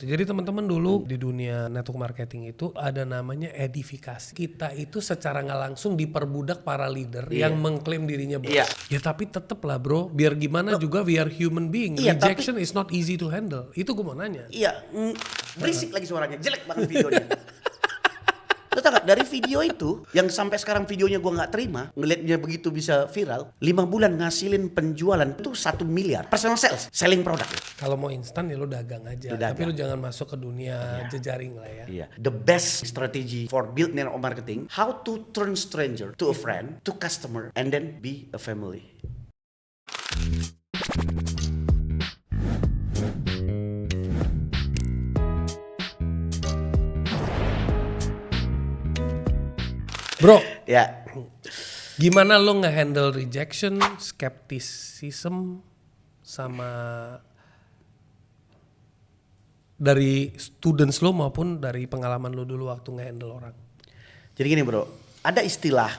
Jadi teman-teman dulu di dunia network marketing itu ada namanya edifikasi. Kita itu secara nggak langsung diperbudak para leader yang mengklaim dirinya bos. Ya tapi tetep lah bro, biar gimana juga we are human being. Rejection is not easy to handle. Itu gue mau nanya. Iya, berisik lagi suaranya, jelek banget videonya. Lo tau gak, dari video itu yang sampai sekarang videonya gue gak terima, ngeliatnya begitu bisa viral, 5 bulan ngasilin penjualan itu 1 miliar personal sales, selling product. Kalau mau instan ya lo dagang aja, tapi lo jangan masuk ke dunia jejaring lah ya. Iya. The best strategy for build network marketing, how to turn stranger to a friend, to customer, and then be a family. Bro, Ya, gimana lo nge-handle rejection, skepticism, sama dari students lo maupun dari pengalaman lo dulu waktu nge-handle orang? jadi gini bro, ada istilah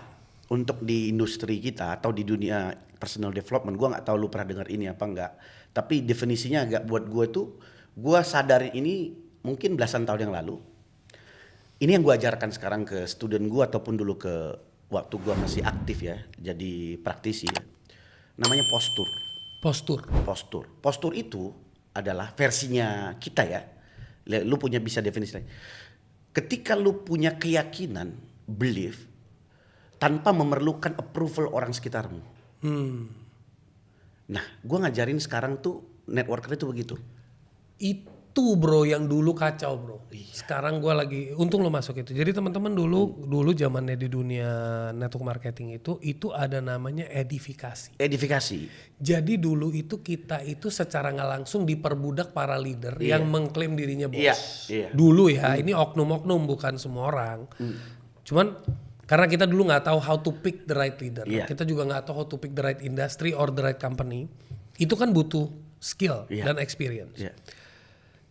untuk di industri kita atau di dunia personal development, gue nggak tahu lu pernah dengar ini apa enggak, tapi definisinya agak buat gue tuh, gue sadarin ini mungkin belasan tahun yang lalu. Ini yang gue ajarkan sekarang ke student gue ataupun dulu ke waktu gue masih aktif ya, jadi praktisi ya. Namanya postur. Postur itu adalah versinya kita ya. Lu punya bisa definisi lain. Ketika lu punya keyakinan, belief, tanpa memerlukan approval orang sekitarmu. Nah, gue ngajarin sekarang tuh networker itu begitu. Itu bro yang dulu kacau bro. Sekarang gue lagi, untung lo masuk itu. Jadi teman-teman dulu zamannya di dunia network marketing itu ada namanya edifikasi. Jadi dulu itu kita itu secara nggak langsung diperbudak para leader yang mengklaim dirinya bos. Dulu ya, ini oknum-oknum bukan semua orang. Cuman karena kita dulu nggak tahu how to pick the right leader. Kita juga nggak tahu how to pick the right industry or the right company. Itu kan butuh skill dan experience.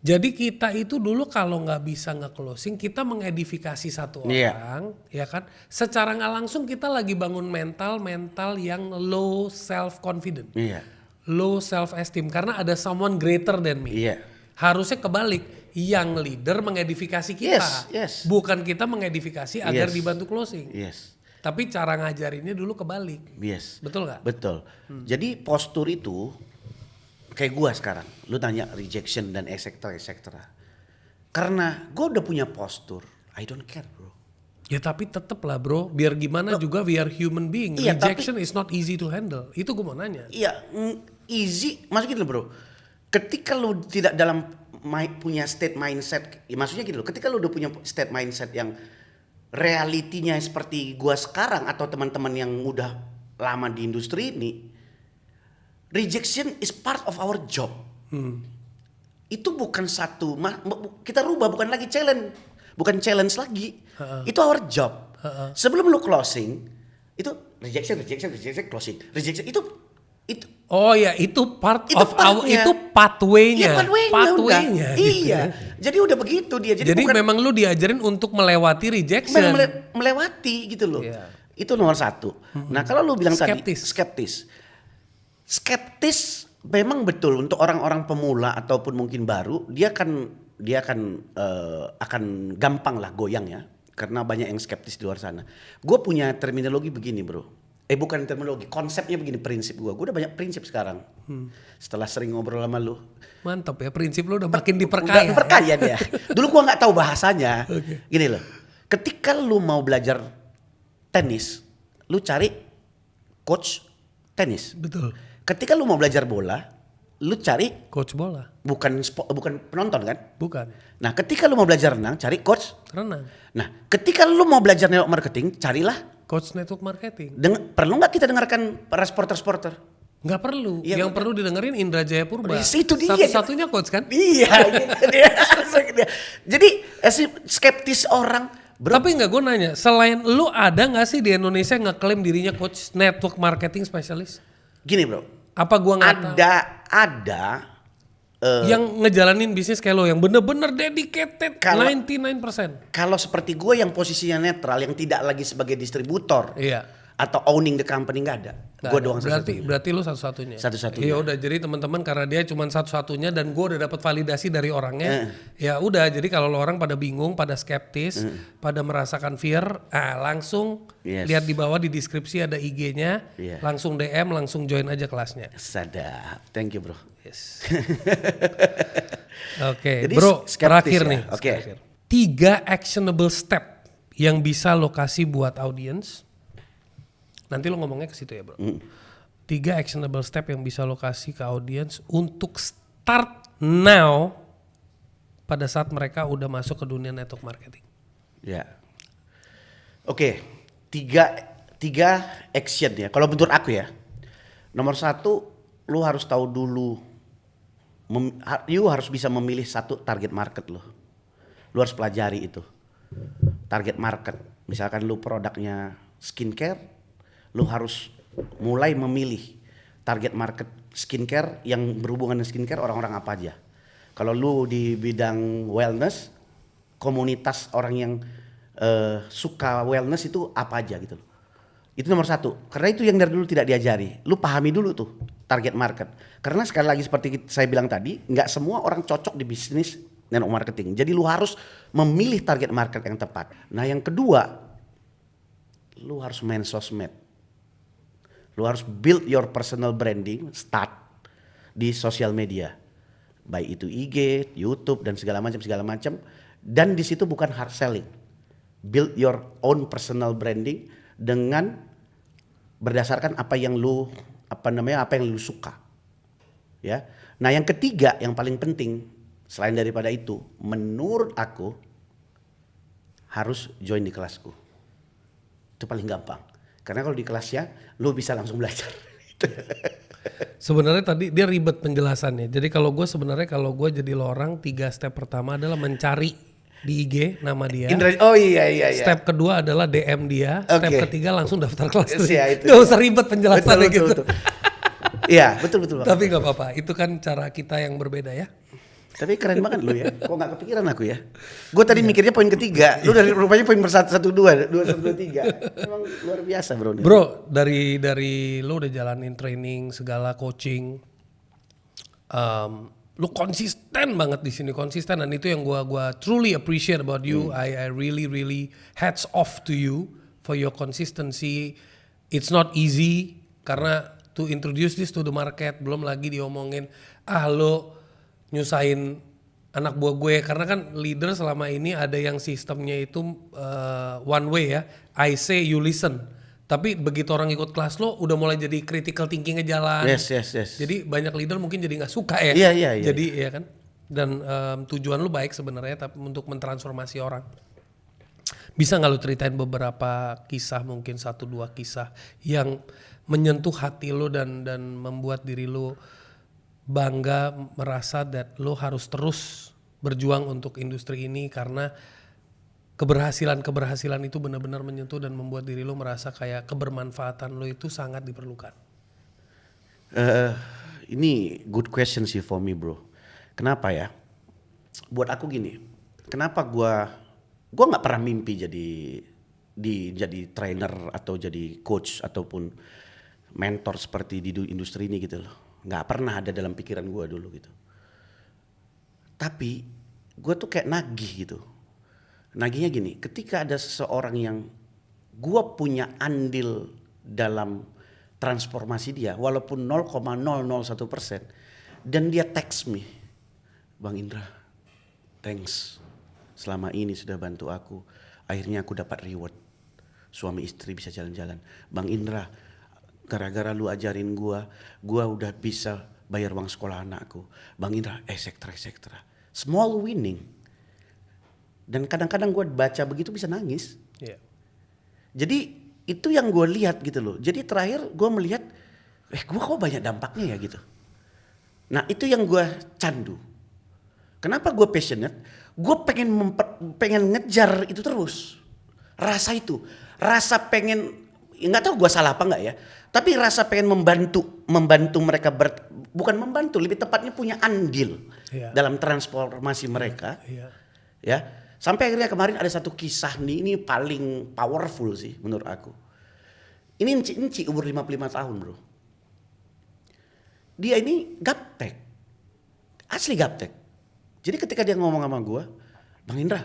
Jadi kita itu dulu kalau nggak bisa nge-closing, kita mengedifikasi satu orang, ya kan? Secara nggak langsung kita lagi bangun mental yang low self confident, low self esteem, karena ada someone greater than me. Harusnya kebalik, yang leader mengedifikasi kita, bukan kita mengedifikasi agar dibantu closing. Tapi cara ngajarinnya dulu kebalik. Betul nggak? Betul. Jadi postur itu kayak gue sekarang, lu tanya rejection dan etc. Karena gue udah punya postur, I don't care bro. Ya tapi tetep lah bro, biar gimana juga we are human being. Rejection is not easy to handle. Itu gue mau nanya. Iya, easy, maksudnya gini bro. Ketika lu tidak dalam punya state mindset, ya maksudnya gini loh. Ketika lu udah punya state mindset yang realitinya seperti gue sekarang atau teman-teman yang udah lama di industri ini, rejection is part of our job. Itu bukan satu, kita rubah bukan lagi challenge, bukan challenge lagi. Itu our job. Sebelum lu closing, itu rejection, closing, rejection itu. Oh ya, itu part of our, itu pathway-nya. Pathway-nya. Gitu. Iya. Jadi udah begitu dia. Jadi bukan, memang lu diajarin untuk melewati rejection. Melewati gitu loh. Itu nomor satu. Nah kalau lu bilang skeptis memang betul untuk orang-orang pemula ataupun mungkin baru, dia akan gampang lah goyang ya, karena banyak yang skeptis di luar sana. Gue punya terminologi begini bro, bukan terminologi, konsepnya begini, prinsip gue udah banyak prinsip sekarang. Setelah sering ngobrol sama lu, mantap ya, prinsip lu udah makin diperkaya. Diperkaya dia. Dulu gue nggak tahu bahasanya. Gini loh, ketika lu mau belajar tenis, lu cari coach tenis. Betul. Ketika lu mau belajar bola, lu cari coach bola. Bukan penonton kan? Bukan. Nah, ketika lu mau belajar renang, cari coach renang. Nah, ketika lu mau belajar network marketing, carilah coach network marketing. Perlu nggak kita dengarkan para sporter? Nggak perlu. Ya, yang perlu didengerin Indra Jaya Purba. Itu dia. Satu-satunya coach kan? Iya, gitu dia. Jadi skeptis orang. Bro. Tapi nggak, gue nanya, selain lu ada nggak sih di Indonesia yang ngeklaim dirinya coach network marketing specialist? Gini bro, apa gua nggak tahu? Ada yang ngejalanin bisnis kayak lo yang bener-bener dedicated 99%. Kalau seperti gue yang posisinya netral, yang tidak lagi sebagai distributor, atau owning the company nggak ada. Nggak Gue ada. doang Berarti lu satu-satunya. Satu-satunya. Ya udah, jadi teman-teman karena dia cuma satu-satunya dan gue udah dapat validasi dari orangnya. Ya udah, jadi kalau lo orang pada bingung, pada skeptis, pada merasakan fear, langsung lihat di bawah di deskripsi ada IG-nya, langsung DM, langsung join aja kelasnya. Sadap. Thank you bro. Yes. Oke, Jadi bro, skeptis terakhir ya? nih. Oke. 3 actionable step yang bisa lo kasih buat audience. Nanti lo ngomongnya ke situ ya bro. 3 actionable step yang bisa lo kasih ke audience untuk start now pada saat mereka udah masuk ke dunia network marketing. Ya. Oke, tiga action ya. Kalau menurut aku ya, nomor 1, lu harus tahu dulu, you harus bisa memilih satu target market lo. Lu harus pelajari itu. Target market, misalkan lu produknya skincare, lu harus mulai memilih target market skincare yang berhubungan dengan skincare orang-orang apa aja. Kalau lu di bidang wellness, komunitas orang yang suka wellness itu apa aja gitu. Itu nomor 1. Karena itu yang dari dulu tidak diajari. Lu pahami dulu tuh target market. Karena sekali lagi seperti saya bilang tadi, nggak semua orang cocok di bisnis network marketing. Jadi lu harus memilih target market yang tepat. Nah yang kedua, lu harus main sosmed. Lu harus build your personal branding, start di sosial media. Baik itu IG, YouTube dan segala macam. Dan di situ bukan hard selling. Build your own personal branding dengan berdasarkan apa yang lu suka. Ya. Nah, yang ketiga yang paling penting selain daripada itu, menurut aku harus join di kelasku. Itu paling gampang. Karena kalau di kelasnya lu bisa langsung belajar. Sebenarnya tadi dia ribet penjelasannya. Jadi kalau gue jadi lo orang, 3 step pertama adalah mencari di IG nama dia. Oh iya. Step kedua adalah DM dia. Step ketiga langsung daftar kelas. Itu. Gak usah ribet penjelasannya gitu. Iya betul. Tapi nggak apa-apa. Itu kan cara kita yang berbeda ya. Tapi keren banget lu ya. Kok nggak kepikiran aku ya? Gue tadi mikirnya poin ketiga. Lu dari rupanya poin bersatu 2, 3. Emang luar biasa bro. Bro, dari lu udah jalanin training segala coaching, lu konsisten banget di sini, konsisten, dan itu yang gua truly appreciate about you. I really hats off to you for your consistency. It's not easy karena to introduce this to the market, belum lagi diomongin lo nyusahin anak buah gue, karena kan leader selama ini ada yang sistemnya itu one way ya, I say you listen, tapi begitu orang ikut kelas lo udah mulai jadi critical thinkingnya jalan. Yes. Jadi banyak leader mungkin jadi nggak suka ya. Iya. Jadi ya kan, dan tujuan lo baik sebenarnya, tapi untuk mentransformasi orang. Bisa nggak lo ceritain beberapa kisah, mungkin 1-2 kisah yang menyentuh hati lo dan membuat diri lo bangga, merasa that lo harus terus berjuang untuk industri ini karena keberhasilan itu benar-benar menyentuh dan membuat diri lo merasa kayak kebermanfaatan lo itu sangat diperlukan. Ini good question sih for me bro. Kenapa ya? Buat aku gini, kenapa gua nggak pernah mimpi jadi trainer atau jadi coach ataupun mentor seperti di industri ini gitu loh. Nggak pernah ada dalam pikiran gue dulu gitu. Tapi gue tuh kayak nagih gitu. Nagihnya gini, ketika ada seseorang yang gue punya andil dalam transformasi dia, walaupun 0,001%, dan dia text me, Bang Indra, thanks, selama ini sudah bantu aku, akhirnya aku dapat reward, suami istri bisa jalan-jalan. Bang Indra, gara-gara lu ajarin gua udah bisa bayar uang sekolah anakku. Bang Indra, etc. Small winning. Dan kadang-kadang gua baca begitu bisa nangis. Yeah. Jadi itu yang gua lihat gitu loh. Jadi terakhir gua melihat, gua kok banyak dampaknya ya gitu. Nah itu yang gua candu. Kenapa gua passionate? Gua pengen ngejar itu terus. Rasa itu. Rasa pengen, nggak tahu gua salah apa nggak ya. Tapi rasa pengen membantu mereka, bukan membantu, lebih tepatnya punya andil dalam transformasi mereka. Ya, sampai akhirnya kemarin ada satu kisah nih, ini paling powerful sih menurut aku. Ini enci umur 55 tahun bro. Dia ini gaptek. Asli gaptek. Jadi ketika dia ngomong sama gue, Bang Indra,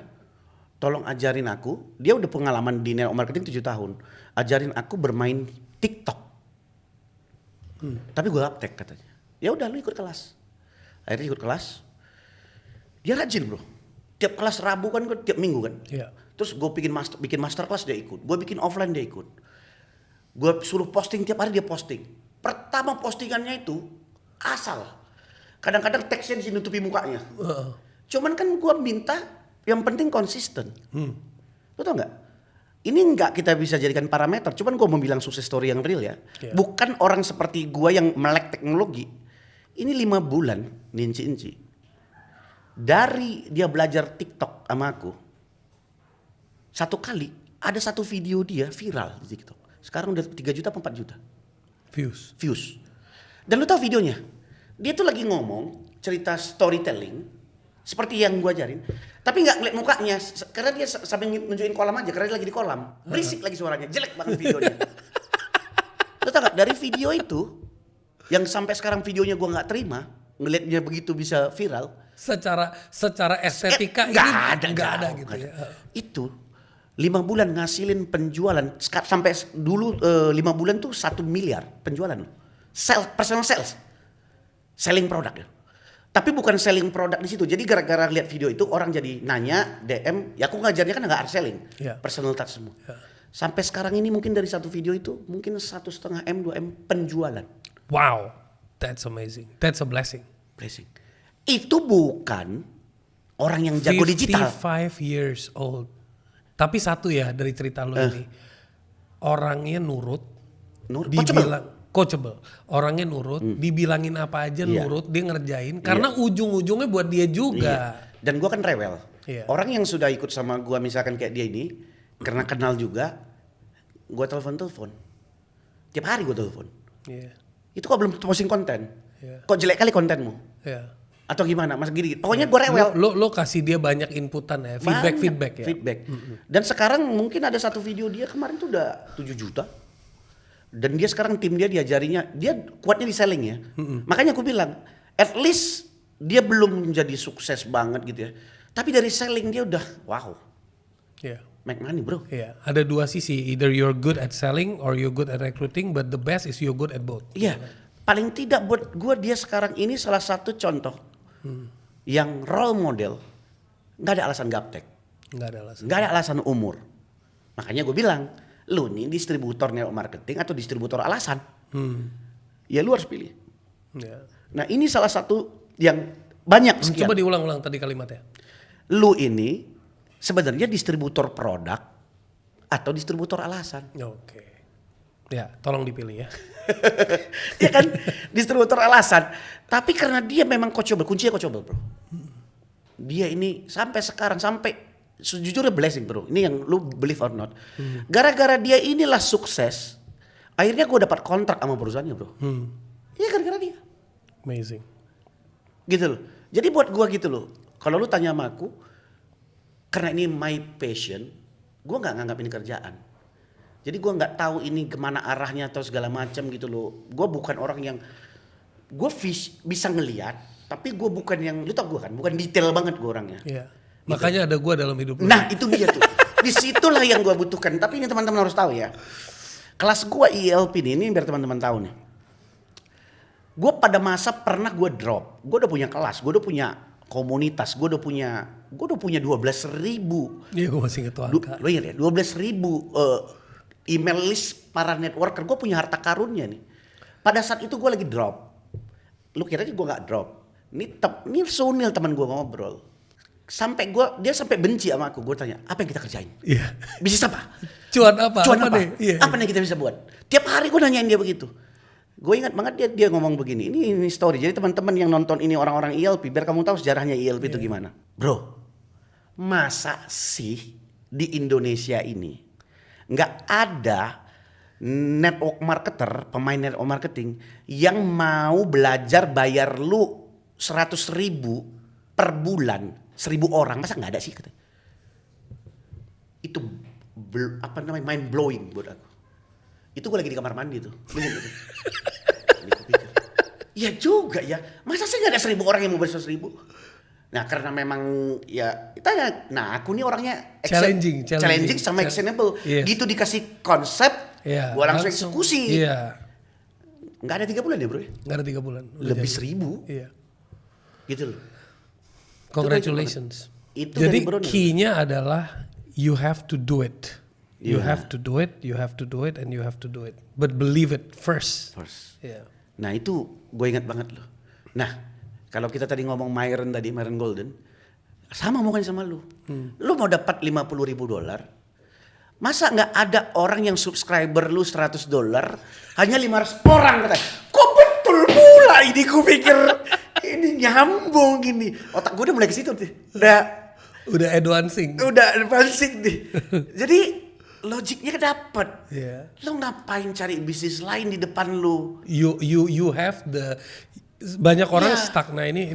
tolong ajarin aku. Dia udah pengalaman di network marketing 7 tahun. Ajarin aku bermain TikTok. Tapi gue gaptek katanya. Ya udah lu ikut kelas. Akhirnya ikut kelas. Dia rajin bro. Tiap kelas Rabu kan, tiap minggu kan. Iya. Terus gue bikin master class dia ikut. Gue bikin offline dia ikut. Gue suruh posting tiap hari dia posting. Pertama postingannya itu asal. Kadang-kadang teksnya nutupi mukanya. Cuman kan gue minta yang penting konsisten. Lo tau nggak? Ini nggak kita bisa jadikan parameter. Cuman gue mau bilang sukses story yang real ya. Yeah. Bukan orang seperti gue yang melek teknologi. Ini 5 bulan ninci-inci. Dari dia belajar TikTok sama aku. Satu kali ada satu video dia viral di TikTok. Sekarang udah 3 juta apa 4 juta. Views. Dan lu tahu videonya? Dia tuh lagi ngomong cerita storytelling seperti yang gua ajarin, tapi nggak ngeliat mukanya karena dia sambil nunjukin kolam aja karena dia lagi di kolam. Berisik lagi suaranya, jelek banget videonya. Lu tahu gak, dari video itu yang sampai sekarang videonya gua nggak terima, ngeliatnya begitu bisa viral. Secara estetika ini nggak ada gitu ya. Itu 5 bulan ngasilin penjualan sampai dulu 5 bulan tuh 1 miliar penjualan. Personal sales. Selling produk ya. Tapi bukan selling produk di situ. Jadi gara-gara lihat video itu orang jadi nanya, DM, ya aku ngajarnya kan nggak hard selling. Yeah. Personal touch semua. Yeah. Sampai sekarang ini mungkin dari satu video itu mungkin 1,5 M, 2 M penjualan. Wow, that's amazing. That's a blessing. Blessing. Itu bukan orang yang jago digital. 55 years old. Tapi satu ya dari cerita lu ini. Orangnya nurut. Coachable. Orangnya nurut, dibilangin apa aja nurut, dia ngerjain. Karena ujung-ujungnya buat dia juga. Iya. Dan gua kan rewel. Iya. Orang yang sudah ikut sama gua misalkan kayak dia ini, karena kenal juga, gua telepon. Tiap hari gua telepon. Iya. Itu kok belum posting konten? Iya. Kok jelek kali kontenmu? Iya. Atau gimana? Mas gini. Pokoknya gua rewel. Lo kasih dia banyak inputan ya, feedback ya. Feedback. Dan sekarang mungkin ada satu video dia kemarin tuh udah 7 juta. Dan dia sekarang tim dia diajarinya, dia kuatnya di selling ya. Makanya aku bilang, at least dia belum menjadi sukses banget gitu ya. Tapi dari selling dia udah wow. Iya. Make money bro. Iya. Ada 2 sisi, either you're good at selling or you're good at recruiting, but the best is you're good at both. Iya. Paling tidak buat gue dia sekarang ini salah satu contoh yang role model. Nggak ada alasan gaptek. Nggak ada alasan umur. Makanya gue bilang, lu nih distributor network marketing atau distributor alasan. Ya lu harus pilih. Yeah. Nah ini salah satu yang banyak sekian. Coba diulang-ulang tadi kalimatnya. Lu ini sebenarnya distributor produk atau distributor alasan. Oke. Ya, tolong dipilih ya. Ya kan, distributor alasan. Tapi karena dia memang coachable, kuncinya coachable bro. Dia ini sampai sekarang, sejujurnya blessing bro. Ini yang lu believe or not. Gara-gara dia inilah sukses. Akhirnya gue dapat kontrak sama perusahaannya bro. Iya gara-gara dia. Amazing. Gitu loh. Jadi buat gue gitu loh. Kalau lu tanya sama aku, karena ini my passion, gue nggak nganggap ini kerjaan. Jadi gue nggak tahu ini kemana arahnya atau segala macam gitu loh. Gue bukan orang yang gue bisa ngelihat, tapi gue bukan yang, lu tau gue kan, bukan detail banget gue orangnya. Iya. Makanya ada gue dalam hidup lu. Nah itu dia tuh. Disitulah yang gue butuhkan. Tapi ini teman-teman harus tahu ya. Kelas gue ILP ini biar teman-teman tahu nih. Gue pada masa pernah gue drop. Gue udah punya kelas, gue udah punya komunitas, gue udah punya 12.000. Iya gue masih inget tuh angka. Lo ingat ya 12.000 email list para networker. Gue punya harta karunnya nih. Pada saat itu gue lagi drop. Lu kira aja gue gak drop. Ini Sunil teman gue ngobrol. Dia sampai benci sama aku. Gue tanya, apa yang kita kerjain? Iya. Bisnis apa? Cuan apa? Cuan apa? apa? Iya. Apa yang kita bisa buat? Tiap hari gue nanyain dia begitu. Gue ingat banget dia ngomong begini. Ini story. Jadi teman-teman yang nonton ini orang-orang ILP, biar kamu tahu sejarahnya ILP itu gimana. Bro, masa sih di Indonesia ini nggak ada network marketer, pemain network marketing yang mau belajar bayar lu 100.000 per bulan, 1.000 orang, masa nggak ada sih katanya. Itu mind blowing buat aku. Itu gue lagi di kamar mandi tuh. Ini gitu. Ini gue pikir, iya juga ya. Masa sih gak ada 1.000 orang yang mau beli 100.000? Nah karena memang ya tanya. Nah aku nih orangnya challenging sama actionable. Gitu dikasih konsep, gue langsung eksekusi. Iya. Nggak ada 3 bulan ya bro? Nggak ada 3 bulan. Lebih 1.000. Iya. Gitu loh. Congratulations. Itu jadi dari key-nya adalah you have to do it. You have to do it, you have to do it, and you have to do it. But believe it first. Yeah. Nah itu gue ingat banget loh. Nah kalau kita tadi ngomong Myron Golden, sama mungkin sama lu. Lu mau dapat $50.000, masa nggak ada orang yang subscriber lu $100, hanya 500 orang katanya. Kok betul pula ini, gue pikir ini nyambung gini. Otak gue udah mulai ke situ tuh. Udah advancing nih. Jadi logiknya dapet. Yeah. Lo ngapain cari bisnis lain di depan lu? You have the banyak orang stuck. Nah ini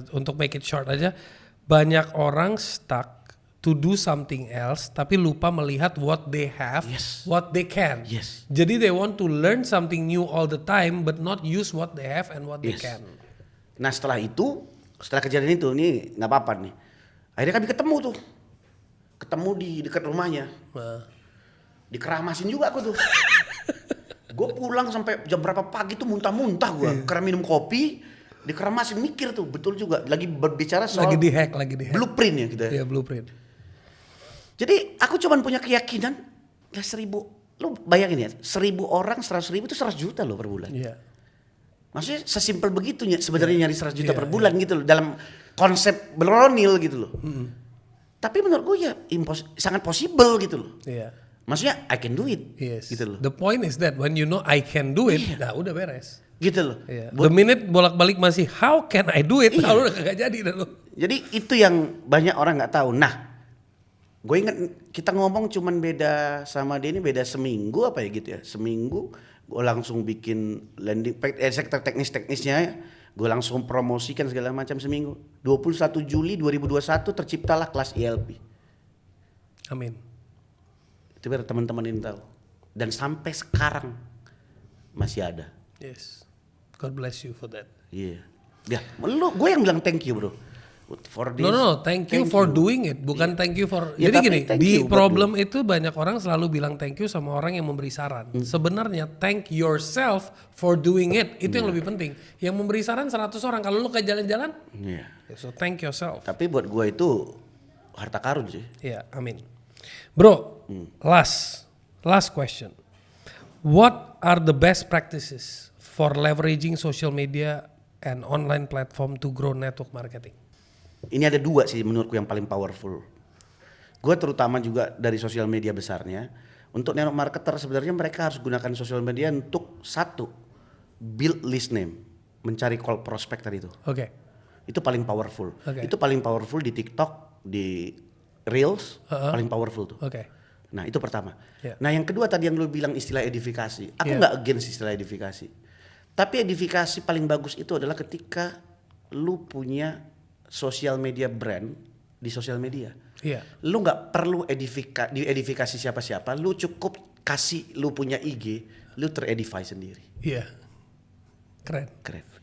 untuk make it short aja, banyak orang stuck to do something else tapi lupa melihat what they have, what they can. Jadi they want to learn something new all the time but not use what they have and what they can. Nah setelah kejadian itu nih nggak apa-apa nih. Akhirnya kami ketemu di dekat rumahnya. Dikeramasin juga aku tuh. Gue pulang sampai jam berapa pagi tuh muntah-muntah gue. Karena minum kopi, dikeramasin, mikir tuh, betul juga. Lagi berbicara soal lagi di hack. Blueprint ya kita. Iya, blueprint. Jadi aku cuman punya keyakinan, ya 1.000, lu bayangin ya, 1.000 orang 100.000 itu 100 juta loh per bulan. Iya. Maksudnya sesimpel begitunya sebenarnya nyari 100 juta per bulan gitu loh, dalam konsep Beronil gitu loh. Tapi menurut gue ya sangat possible gitu loh. Iya. Maksudnya I can do it. Gitu loh. The point is that when you know I can do it, nah udah beres. Gitu loh. Iya. The minute bolak-balik masih how can I do it, nah udah gak jadi dah lo. Jadi itu yang banyak orang nggak tahu. Nah, gue ingat kita ngomong cuman beda sama dia ini beda seminggu apa ya gitu ya. Seminggu gue langsung bikin landing page, sektor teknisnya, gue langsung promosikan segala macam seminggu. 21 Juli 2021 terciptalah kelas ELP. Amin. Itu biar teman-teman ini tahu. Dan sampai sekarang masih ada. Yes. God bless you for that. Iya. Yeah. Ya, gue yang bilang thank you bro. For this. No, thank you for doing it, bukan thank you for. Ya, jadi gini, di problem itu banyak orang selalu bilang thank you sama orang yang memberi saran. Sebenarnya thank yourself for doing it, itu yang lebih penting. Yang memberi saran 100 orang, kalau lu ke jalan-jalan, so thank yourself. Tapi buat gue itu harta karun sih. Iya, amin. Bro, last question. What are the best practices for leveraging social media and online platform to grow network marketing? Ini ada 2 sih menurutku yang paling powerful. Gue terutama juga dari sosial media besarnya. Untuk network marketer sebenarnya mereka harus gunakan sosial media untuk satu, build list name, mencari call prospect tadi itu. Oke. Itu paling powerful. Itu paling powerful di TikTok, di Reels, paling powerful tuh. Nah itu pertama. Nah yang kedua tadi yang lu bilang istilah edifikasi. Aku nggak against istilah edifikasi. Tapi edifikasi paling bagus itu adalah ketika lu punya social media brand di sosial media. Lu nggak perlu edifikasi siapa-siapa, lu cukup kasih lu punya IG, lu teredify sendiri. Iya. Keren.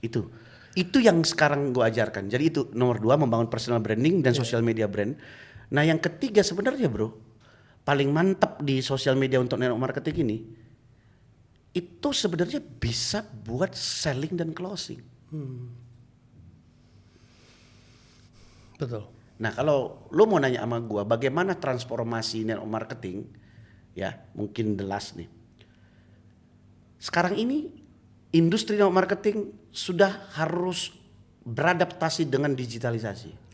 Itu yang sekarang gue ajarkan. Jadi itu nomor 2, membangun personal branding dan social media brand. Nah yang ketiga sebenarnya bro, paling mantap di social media untuk network marketing ini, itu sebenarnya bisa buat selling dan closing. Betul. Nah kalau lo mau nanya sama gue bagaimana transformasi network marketing, ya mungkin the last nih. Sekarang ini industri network marketing sudah harus beradaptasi dengan digitalisasi.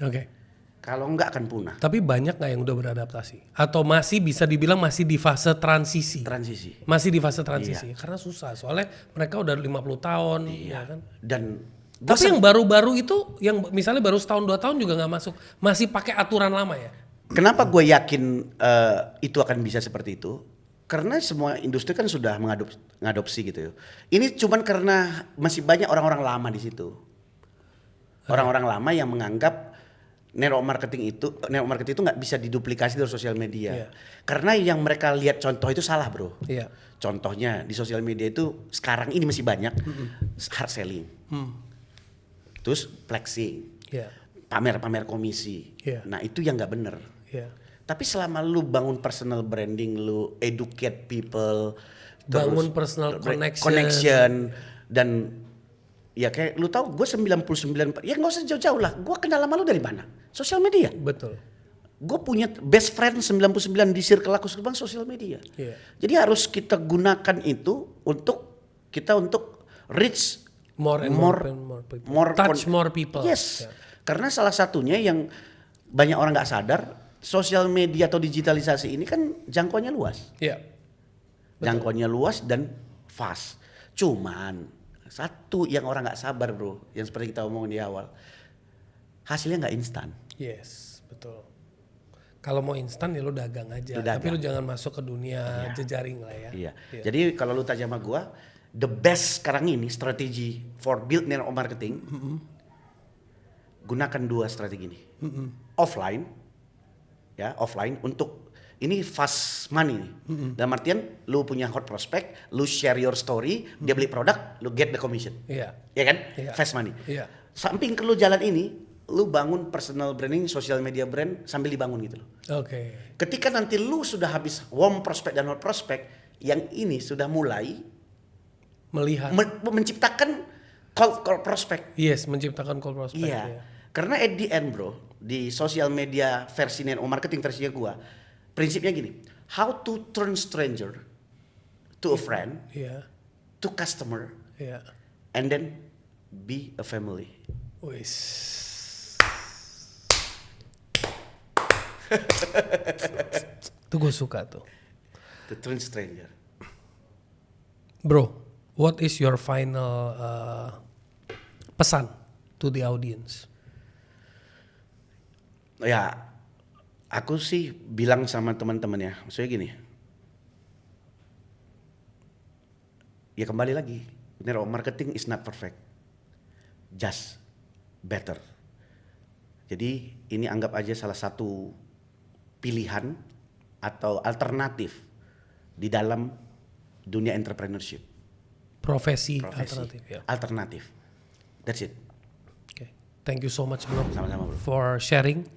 Kalau enggak akan punah. Tapi banyak nggak yang udah beradaptasi? Atau masih bisa dibilang masih di fase transisi? Masih di fase transisi. Karena susah, soalnya mereka udah 50 tahun. Ya kan? Tapi yang baru-baru itu, yang misalnya baru setahun 2 tahun juga nggak masuk, masih pakai aturan lama ya? Kenapa gue yakin itu akan bisa seperti itu? Karena semua industri kan sudah mengadopsi gitu. Ini cuman karena masih banyak orang-orang lama di situ. Orang-orang lama yang menganggap network marketing itu nggak bisa diduplikasi dari sosial media. Iya. Karena yang mereka lihat contoh itu salah, bro. Iya. Contohnya di sosial media itu sekarang ini masih banyak hard selling, terus flexing, Iya. pamer-pamer komisi. Iya. Nah itu yang nggak bener. Iya. Tapi selama lu bangun personal branding, lu educate people, Bangun terus personal connection dan ya kayak lu tahu gue 99, ya nggak usah jauh-jauh lah. Gue kenal sama lu dari mana? Sosial media. Betul. Gue punya best friend 99 di circle aku sekarang sosial media. Iya. Jadi harus kita gunakan itu untuk reach More and more people. Touch more people. Yes. Yeah. Karena salah satunya yang banyak orang nggak sadar, sosial media atau digitalisasi ini kan jangkauannya luas. Iya. Jangkauannya luas dan fast. Cuman satu yang orang nggak sabar, bro, yang seperti kita omongin di awal, hasilnya nggak instan. Yes, betul. Kalau mau instan ya lu dagang aja. Tapi lu jangan masuk ke dunia jejaring lah ya. Iya. Jadi kalau lu tanya sama gua, the best sekarang ini strategi for build network marketing, gunakan 2 strategi ini. Offline, ya offline untuk ini fast money nih. Dalam artian lu punya hot prospect, lu share your story, dia beli produk, lu get the commission. Iya. Ya kan? Iya. Fast money. Iya. Samping ke lu jalan ini, lu bangun personal branding, social media brand sambil dibangun gitu loh. Oke. Ketika nanti lu sudah habis warm prospect dan hot prospect, yang ini sudah mulai Melihat. menciptakan call prospect. Yes, menciptakan call prospect. Iya. Ya. Karena at the end, bro, di social media versi network marketing versinya gua, prinsipnya gini, how to turn stranger to a friend, Iya. to customer, Iya. and then be a family. Wis. Itu gue suka tuh. To turn stranger. Bro, what is your final pesan to the audience? Ya, aku sih bilang sama teman-teman ya, maksudnya gini. Ya kembali lagi, network marketing is not perfect, just better. Jadi ini anggap aja salah satu pilihan atau alternatif di dalam dunia entrepreneurship. Profesi. Alternatif. Ya. Alternatif. That's it. Okay. Thank you so much, bro. Sama-sama, bro. For sharing.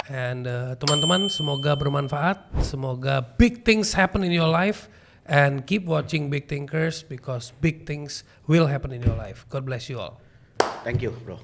And teman-teman, semoga bermanfaat. Semoga big things happen in your life. And keep watching Big Thinkers because big things will happen in your life. God bless you all. Thank you, bro.